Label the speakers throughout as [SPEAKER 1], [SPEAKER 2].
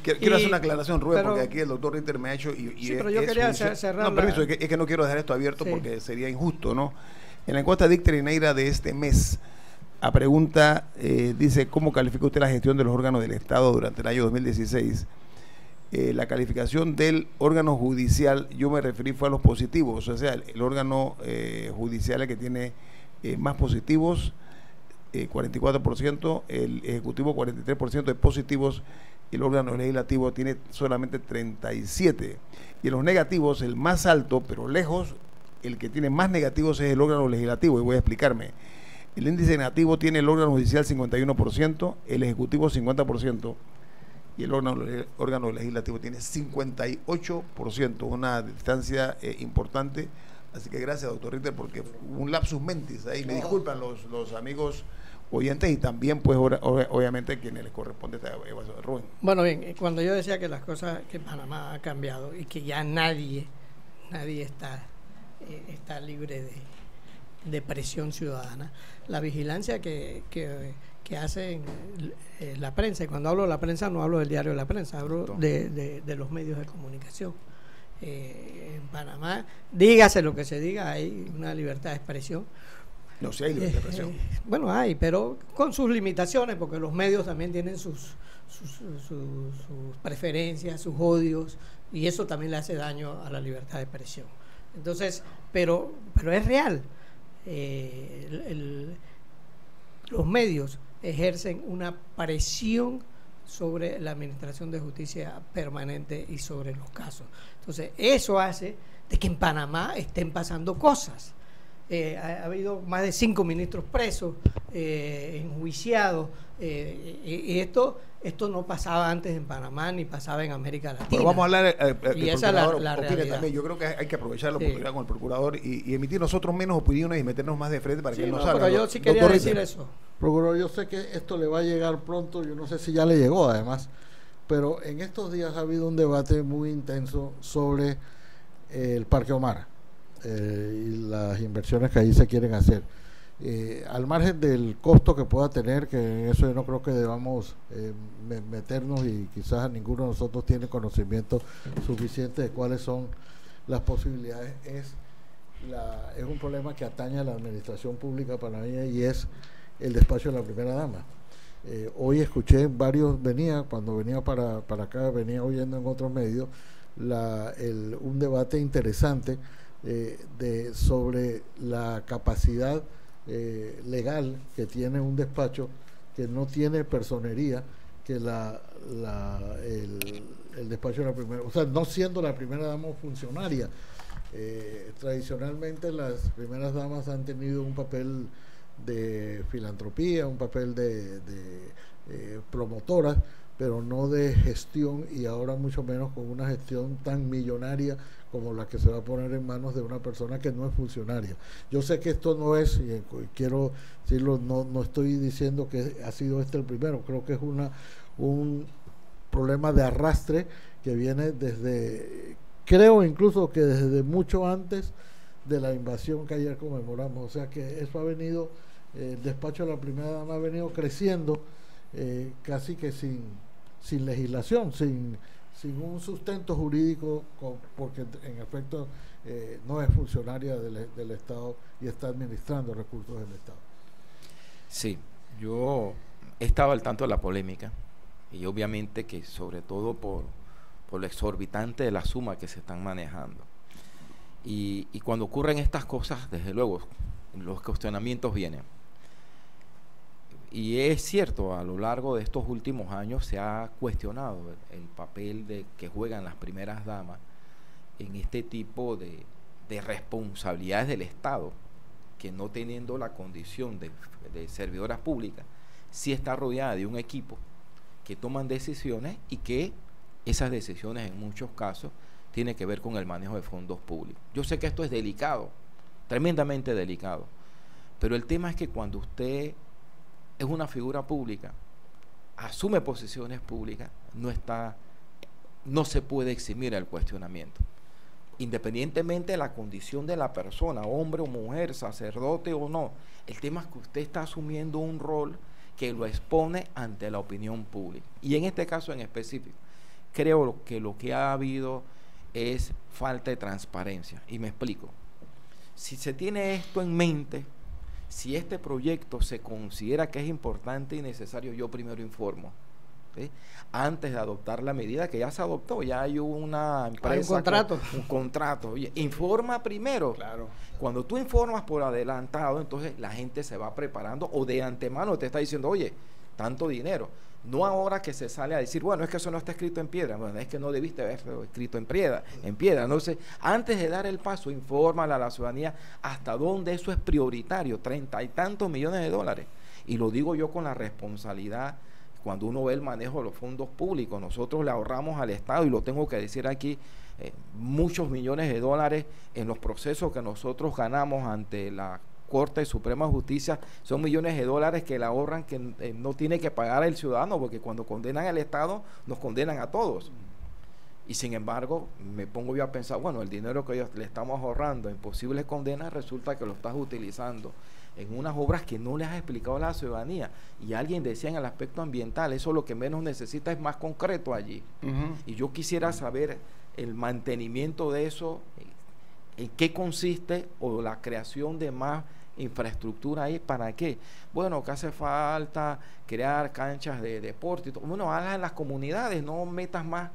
[SPEAKER 1] Quiero hacer una aclaración, Rubén, porque aquí el doctor Ritter me ha hecho...
[SPEAKER 2] sí, pero yo quería cerrar...
[SPEAKER 1] No, permiso, es que no quiero dejar esto abierto porque sería injusto, ¿no? En la encuesta Dicter y Neira de este mes, a pregunta, dice, ¿cómo califica usted la gestión de los órganos del Estado durante el año 2016? La calificación del órgano judicial, yo me referí fue a los positivos, o sea, el órgano judicial que tiene más positivos, 44%, el ejecutivo 43% de positivos, el órgano legislativo tiene solamente 37%. Y en los negativos, el más alto, pero lejos, el que tiene más negativos es el órgano legislativo, y voy a explicarme. El índice negativo tiene el órgano judicial 51%, el ejecutivo 50%, y el órgano legislativo tiene 58%, una distancia importante. Así que gracias, doctor Ritter, porque un lapsus mentis ahí. Me disculpan los amigos oyentes y también, pues, obviamente, quienes les corresponde esta evaluación. Rubén.
[SPEAKER 2] Bueno, bien, cuando yo decía que las cosas, que Panamá ha cambiado y que ya nadie está libre de presión ciudadana, la vigilancia que hace la prensa, y cuando hablo de la prensa no hablo del diario de La Prensa, hablo de los medios de comunicación. En Panamá, dígase lo que se diga, hay una libertad de expresión.
[SPEAKER 1] No sé, hay libertad de expresión.
[SPEAKER 2] Bueno, hay, pero con sus limitaciones, porque los medios también tienen sus preferencias, sus odios, y eso también le hace daño a la libertad de expresión. Entonces, pero es real. Los medios ejercen una presión sobre la administración de justicia permanente y sobre los casos. Entonces, eso hace de que en Panamá estén pasando cosas. Ha habido más de 5 ministros presos, enjuiciados, y esto no pasaba antes en Panamá ni pasaba en América Latina.
[SPEAKER 1] Pero vamos a hablar,
[SPEAKER 2] y esa es la realidad.
[SPEAKER 1] También. Yo creo que hay que aprovechar la oportunidad con el procurador y emitir nosotros menos opiniones y meternos más de frente para que él nos haga.
[SPEAKER 2] Pero yo sí quería decir eso.
[SPEAKER 3] Procurador, yo sé que esto le va a llegar pronto, yo no sé si ya le llegó además, pero en estos días ha habido un debate muy intenso sobre el Parque Omar y las inversiones que ahí se quieren hacer. Al margen del costo que pueda tener, que en eso yo no creo que debamos meternos, y quizás ninguno de nosotros tiene conocimiento suficiente de cuáles son las posibilidades, es un problema que atañe a la administración pública panameña, y es el despacho de la primera dama. Hoy escuché cuando venía para acá, venía oyendo en otros medios un debate interesante sobre la capacidad legal que tiene un despacho que no tiene personería, que el despacho de la primera, o sea, no siendo la primera dama funcionaria. Tradicionalmente las primeras damas han tenido un papel de filantropía, un papel de promotoras, pero no de gestión, y ahora mucho menos con una gestión tan millonaria como la que se va a poner en manos de una persona que no es funcionaria. Yo sé que esto no es, y quiero decirlo, no estoy diciendo que ha sido el primero, creo que es un problema de arrastre que viene creo incluso que desde mucho antes de la invasión que ayer conmemoramos. O sea que eso ha venido, el despacho de la primera dama ha venido creciendo casi que sin legislación, sin un sustento jurídico, porque en efecto no es funcionaria del Estado y está administrando recursos del Estado.
[SPEAKER 4] Sí, yo estaba al tanto de la polémica, y obviamente que sobre todo por lo exorbitante de la suma que se están manejando. Y cuando ocurren estas cosas, desde luego, los cuestionamientos vienen. Y es cierto, a lo largo de estos últimos años se ha cuestionado el papel que juegan las primeras damas en este tipo de responsabilidades del Estado, que no teniendo la condición de servidoras públicas, sí está rodeada de un equipo que toman decisiones, y que esas decisiones en muchos casos tienen que ver con el manejo de fondos públicos. Yo sé que esto es delicado, tremendamente delicado, pero el tema es que cuando usted es una figura pública, asume posiciones públicas, no se puede eximir el cuestionamiento, independientemente de la condición de la persona, hombre o mujer, sacerdote o no. El tema es que usted está asumiendo un rol que lo expone ante la opinión pública, y en este caso en específico, creo que lo que ha habido es falta de transparencia. Y me explico. Si se tiene esto en mente, si este proyecto se considera que es importante y necesario, yo primero informo, ¿sí? Antes de adoptar la medida que ya se adoptó, ya hay una empresa,
[SPEAKER 2] hay un contrato.
[SPEAKER 4] Un contrato. Oye, informa primero.
[SPEAKER 1] Claro.
[SPEAKER 4] Cuando tú informas por adelantado, entonces la gente se va preparando o de antemano te está diciendo, oye, tanto dinero. No ahora que se sale a decir, bueno, es que eso no está escrito en piedra. Bueno, es que no debiste haberlo escrito en piedra. Entonces, antes de dar el paso, infórmale a la ciudadanía hasta dónde eso es prioritario, 30 y tantos millones de dólares. Y lo digo yo con la responsabilidad, cuando uno ve el manejo de los fondos públicos, nosotros le ahorramos al Estado, y lo tengo que decir aquí, muchos millones de dólares en los procesos que nosotros ganamos ante la Corte Suprema de Justicia. Son millones de dólares que le ahorran, que no tiene que pagar el ciudadano, porque cuando condenan al Estado, nos condenan a todos. Y sin embargo, me pongo yo a pensar, bueno, el dinero que le estamos ahorrando en posibles condenas, resulta que lo estás utilizando en unas obras que no les has explicado a la ciudadanía. Y alguien decía en el aspecto ambiental, eso lo que menos necesita es más concreto allí. Y yo quisiera saber el mantenimiento de eso, en qué consiste, o la creación de más infraestructura ahí. ¿Para qué? Bueno, que hace falta crear canchas de deporte y todo. Bueno, hazlas en las comunidades, no metas más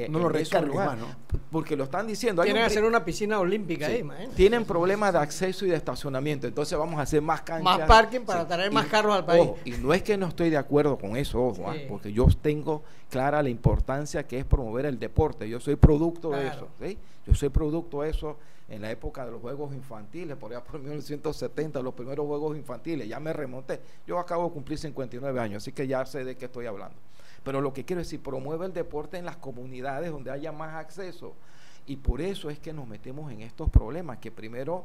[SPEAKER 1] no lo recargues más, ¿no?
[SPEAKER 4] Porque lo están diciendo.
[SPEAKER 2] Quieren hacer una piscina olímpica ahí,
[SPEAKER 4] tienen problemas de acceso y de estacionamiento, entonces vamos a hacer más canchas,
[SPEAKER 2] más parking para traer más carros al país.
[SPEAKER 4] Y no es que no estoy de acuerdo con eso, porque yo tengo clara la importancia que es promover el deporte. Yo soy producto de eso, ¿sí? Yo soy producto de eso en la época de los Juegos Infantiles, por allá por 1970, los primeros Juegos Infantiles, ya me remonté. Yo acabo de cumplir 59 años, así que ya sé de qué estoy hablando. Pero lo que quiero decir, promueve el deporte en las comunidades donde haya más acceso. Y por eso es que nos metemos en estos problemas, que primero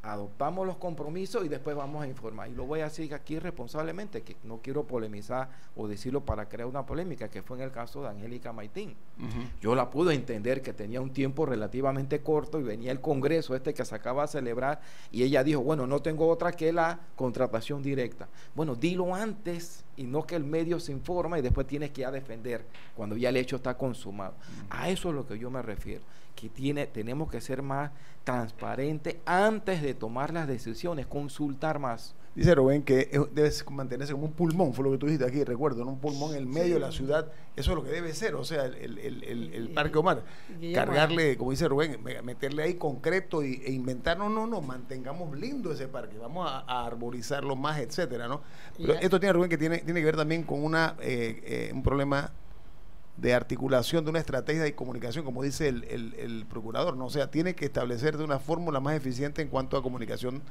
[SPEAKER 4] adoptamos los compromisos y después vamos a informar. Y lo voy a decir aquí responsablemente, que no quiero polemizar o decirlo para crear una polémica, que fue en el caso de Angélica Maitín. Yo la pude entender, que tenía un tiempo relativamente corto y venía el congreso que se acaba de celebrar, y ella dijo, bueno, no tengo otra que la contratación directa. Bueno, dilo antes, y no que el medio se informa y después tienes que ir a defender cuando ya el hecho está consumado. A eso es lo que yo me refiero, que tenemos que ser más transparentes antes de tomar las decisiones, consultar más.
[SPEAKER 1] Dice Rubén que debe mantenerse como un pulmón, fue lo que tú dijiste aquí, recuerdo, ¿no? Un pulmón en el medio de la ciudad, eso es lo que debe ser, o sea, el Parque Omar, cargarle, como dice Rubén, meterle ahí concreto e inventar, no, mantengamos lindo ese parque, vamos a arborizarlo más, etcétera, ¿no? Pero esto tiene, Rubén, que tiene que ver también con un problema de articulación de una estrategia de comunicación, como dice el procurador, ¿no? O sea, tiene que establecer de una fórmula más eficiente en cuanto a comunicación,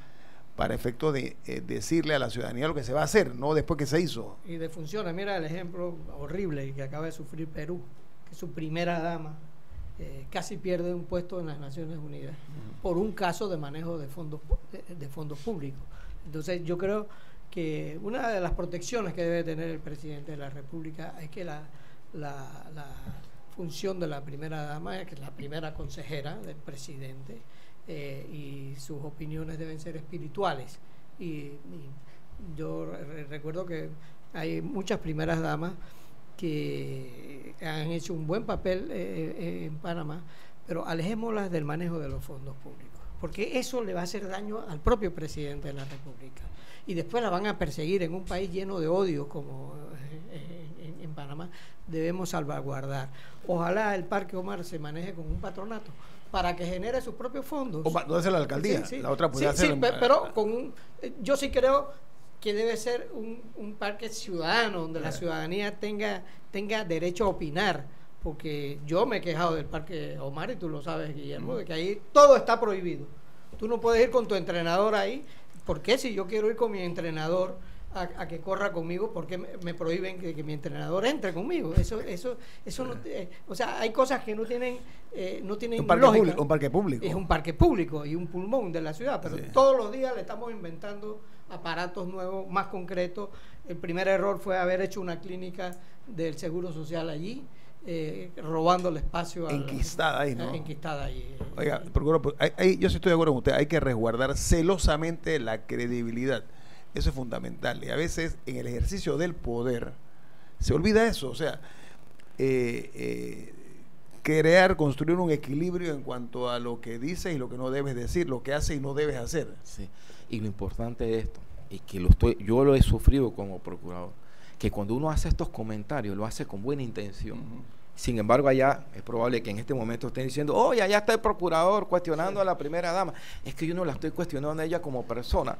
[SPEAKER 1] para efectos de decirle a la ciudadanía lo que se va a hacer, no después que se hizo.
[SPEAKER 2] Y de funciona, mira el ejemplo horrible que acaba de sufrir Perú, que su primera dama casi pierde un puesto en las Naciones Unidas por un caso de manejo de fondos públicos. Entonces yo creo que una de las protecciones que debe tener el presidente de la República es que la función de la primera dama, que es la primera consejera del presidente, y sus opiniones deben ser espirituales. Y yo recuerdo que hay muchas primeras damas que han hecho un buen papel en Panamá, pero alejémoslas del manejo de los fondos públicos, porque eso le va a hacer daño al propio presidente de la República, y después la van a perseguir en un país lleno de odio como en Panamá. Debemos salvaguardar. Ojalá el Parque Omar se maneje con un patronato para que genere sus propios fondos.
[SPEAKER 1] No hace la alcaldía,
[SPEAKER 2] sí.
[SPEAKER 1] La otra podría hacer.
[SPEAKER 2] Pero yo sí creo que debe ser un parque ciudadano, donde la ciudadanía tenga derecho a opinar, porque yo me he quejado del Parque Omar, y tú lo sabes, Guillermo, de que ahí todo está prohibido. Tú no puedes ir con tu entrenador ahí. ¿Por qué? Si yo quiero ir con mi entrenador a que corra conmigo, ¿por qué me prohíben que mi entrenador entre conmigo? Eso no, o sea, hay cosas que no tienen lógica.
[SPEAKER 1] Un parque público.
[SPEAKER 2] Es un parque público y un pulmón de la ciudad, pero todos los días le estamos inventando aparatos nuevos, más concretos. El primer error fue haber hecho una clínica del Seguro Social allí, robando el espacio
[SPEAKER 1] enquistada ahí, ¿no?
[SPEAKER 2] Enquistada ahí.
[SPEAKER 1] Oiga, procurador, yo sí estoy de acuerdo con usted, hay que resguardar celosamente la credibilidad. Eso es fundamental. Y a veces en el ejercicio del poder se olvida eso. O sea, crear, construir un equilibrio en cuanto a lo que dices y lo que no debes decir, lo que haces y no debes hacer.
[SPEAKER 4] Sí. Y lo importante de esto, y que yo lo he sufrido como procurador, que cuando uno hace estos comentarios, lo hace con buena intención. Sin embargo, allá es probable que en este momento estén diciendo, oye, allá está el procurador cuestionando a la primera dama. Es que yo no la estoy cuestionando a ella como persona.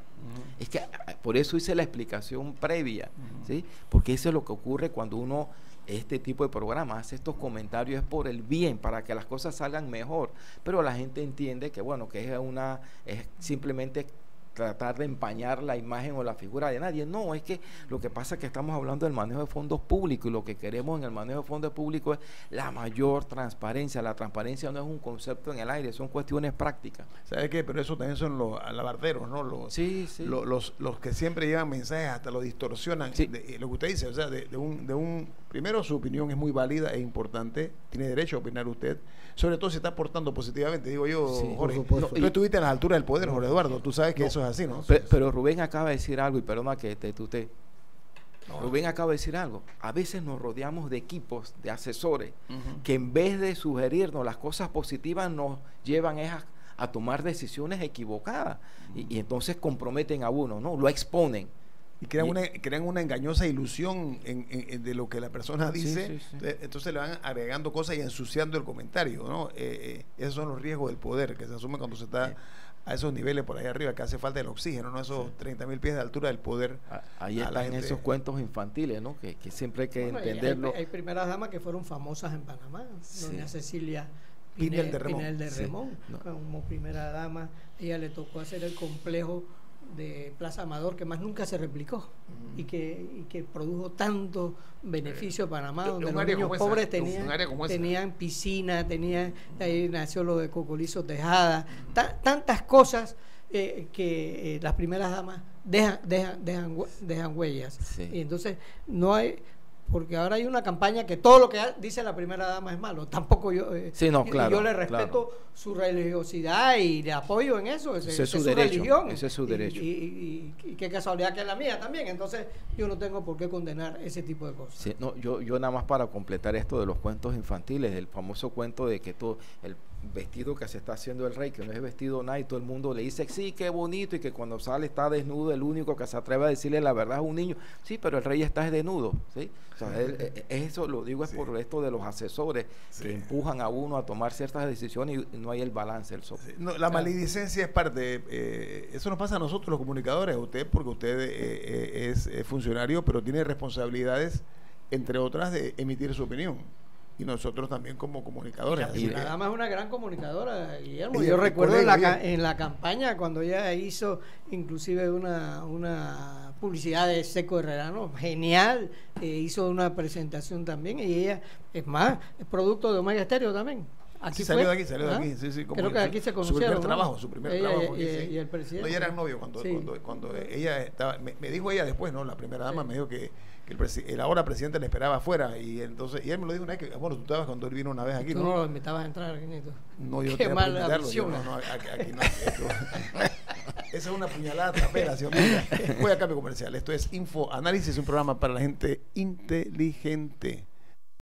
[SPEAKER 4] Es que por eso hice la explicación previa, ¿sí? Porque eso es lo que ocurre cuando uno, este tipo de programas, hace estos comentarios, es por el bien, para que las cosas salgan mejor. Pero la gente entiende que, bueno, que es simplemente tratar de empañar la imagen o la figura de nadie. No, es que lo que pasa es que estamos hablando del manejo de fondos públicos, y lo que queremos en el manejo de fondos públicos es la mayor transparencia. La transparencia no es un concepto en el aire, son cuestiones prácticas.
[SPEAKER 1] ¿Sabes qué? Pero eso también son los alabarderos, ¿no? Los que siempre llevan mensajes, hasta lo distorsionan.
[SPEAKER 4] Sí.
[SPEAKER 1] Lo que usted dice, o sea, primero, su opinión es muy válida e importante, tiene derecho a opinar usted, sobre todo si está aportando positivamente, digo yo,
[SPEAKER 4] Sí,
[SPEAKER 1] Jorge.
[SPEAKER 3] por supuesto.
[SPEAKER 1] Tú estuviste en las alturas del poder, Jorge Eduardo, tú sabes que eso es así, ¿no?
[SPEAKER 4] Pero Rubén acaba de decir algo, y perdona que te tutee. Rubén acaba de decir algo. A veces nos rodeamos de equipos, de asesores, que en vez de sugerirnos las cosas positivas, nos llevan a tomar decisiones equivocadas. Y entonces comprometen a uno, ¿no? Lo exponen.
[SPEAKER 1] Y crean una engañosa ilusión de lo que la persona dice.
[SPEAKER 4] Sí.
[SPEAKER 1] Entonces le van agregando cosas y ensuciando el comentario, ¿no? Esos son los riesgos del poder que se asumen cuando se está a esos niveles por ahí arriba, que hace falta el oxígeno, ¿no? Esos 30.000 pies de altura del poder.
[SPEAKER 4] Ahí están esos cuentos infantiles, ¿no? Que siempre hay que entenderlo.
[SPEAKER 2] Hay primeras damas que fueron famosas en Panamá. Doña Cecilia
[SPEAKER 1] Pinel de
[SPEAKER 2] Remón, como primera dama, ella le tocó hacer el complejo de Plaza Amador, que más nunca se replicó, y que produjo tanto beneficio a Panamá, donde los niños pobres tenían piscina, ahí nació lo de Cocolizo Tejada, tantas cosas que las primeras damas dejan huellas.
[SPEAKER 4] Sí.
[SPEAKER 2] Y entonces no hay, porque ahora hay una campaña que todo lo que dice la primera dama es malo. Tampoco yo,
[SPEAKER 4] claro,
[SPEAKER 2] yo le respeto su religiosidad y le apoyo en eso.
[SPEAKER 4] Ese es su
[SPEAKER 2] derecho, religión.
[SPEAKER 4] Ese es su derecho.
[SPEAKER 2] Y qué casualidad que es la mía también. Entonces yo no tengo por qué condenar ese tipo de cosas.
[SPEAKER 4] Sí, no, yo nada más para completar esto de los cuentos infantiles, el famoso cuento de que todo el vestido que se está haciendo el rey, que no es vestido nada, y todo el mundo le dice, sí, qué bonito, y que cuando sale está desnudo, el único que se atreve a decirle la verdad es un niño. Sí, pero el rey está desnudo, ¿sí? O sea, eso lo digo es por esto de los asesores que empujan a uno a tomar ciertas decisiones y no hay el balance, el software.
[SPEAKER 1] No, la maledicencia es parte, eso nos pasa a nosotros los comunicadores, a usted, porque usted es funcionario, pero tiene responsabilidades, entre otras, de emitir su opinión. Y nosotros también como comunicadores.
[SPEAKER 2] Y la dama es una gran comunicadora, Guillermo. Yo recuerdo en la campaña, cuando ella hizo inclusive una publicidad de Seco Herrerano, genial, hizo una presentación también, y ella, es más, es producto de Omega Estéreo también. Aquí
[SPEAKER 1] salió de aquí, sí, como
[SPEAKER 2] creo que aquí se conocieron.
[SPEAKER 1] Su primer trabajo.
[SPEAKER 2] Y el presidente.
[SPEAKER 1] No, ella era novio cuando ella estaba, me dijo ella después, ¿no? La primera dama me dijo que el ahora presidente le esperaba afuera, y entonces, y él me lo dijo una vez, que bueno, tú estabas cuando él vino una vez aquí,
[SPEAKER 2] ¿no? Tú no lo invitabas a entrar, Guinito.
[SPEAKER 1] No, yo
[SPEAKER 2] qué mala visión.
[SPEAKER 1] Aquí no. Esa es una puñalada trapera, ¿sí? Voy a cambio comercial. Esto es Info Análisis, un programa para la gente inteligente.